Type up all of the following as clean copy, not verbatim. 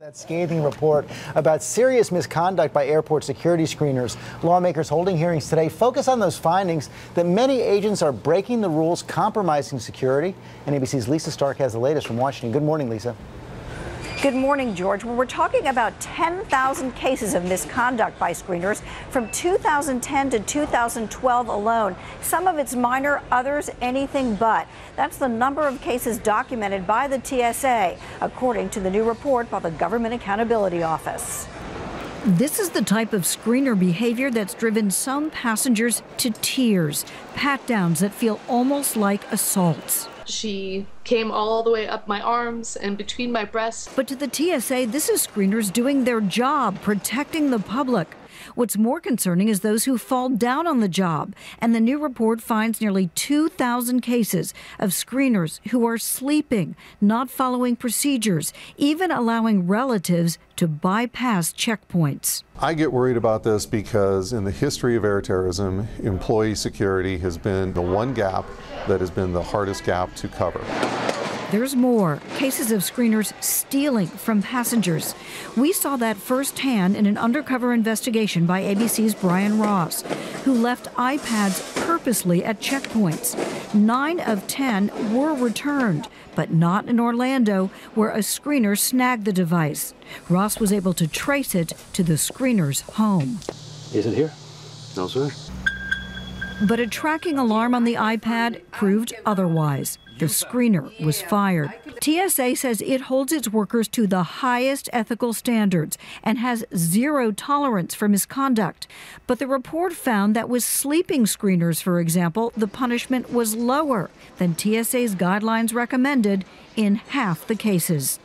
That scathing report about serious misconduct by airport security screeners. Lawmakers holding hearings today focus on those findings that many agents are breaking the rules, compromising security. And ABC's Lisa Stark has the latest from Washington. Good morning, Lisa. Good morning, George. Well, we're talking about 10,000 cases of misconduct by screeners from 2010 to 2012 alone. Some of it's minor, others anything but. That's the number of cases documented by the TSA, according to the new report by the Government Accountability Office. This is the type of screener behavior that's driven some passengers to tears, pat-downs that feel almost like assaults. She came all the way up my arms and between my breasts. But to the TSA, this is screeners doing their job, protecting the public. What's more concerning is those who fall down on the job. And the new report finds nearly 2,000 cases of screeners who are sleeping, not following procedures, even allowing relatives to bypass checkpoints. I get worried about this because in the history of air terrorism, employee security has been the one gap that has been the hardest gap to cover. There's more. Cases of screeners stealing from passengers. We saw that firsthand in an undercover investigation by ABC's Brian Ross, who left iPads purposely at checkpoints. 9 of 10 were returned, but not in Orlando, where a screener snagged the device. Ross was able to trace it to the screener's home. Is it here? No, sir. But a tracking alarm on the iPad proved otherwise. The screener was fired. TSA says it holds its workers to the highest ethical standards and has zero tolerance for misconduct. But the report found that with sleeping screeners, for example, the punishment was lower than TSA's guidelines recommended in half the cases.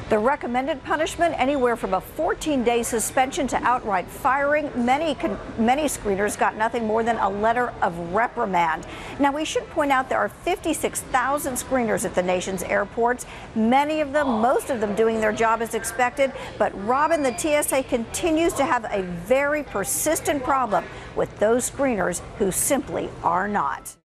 The recommended punishment, anywhere from a 14-day suspension to outright firing. Many screeners got nothing more than a letter of reprimand. Now, we should point out there are 56,000 screeners at the nation's airports, many of them, most of them doing their job as expected. But Robin, the TSA continues to have a very persistent problem with those screeners who simply are not.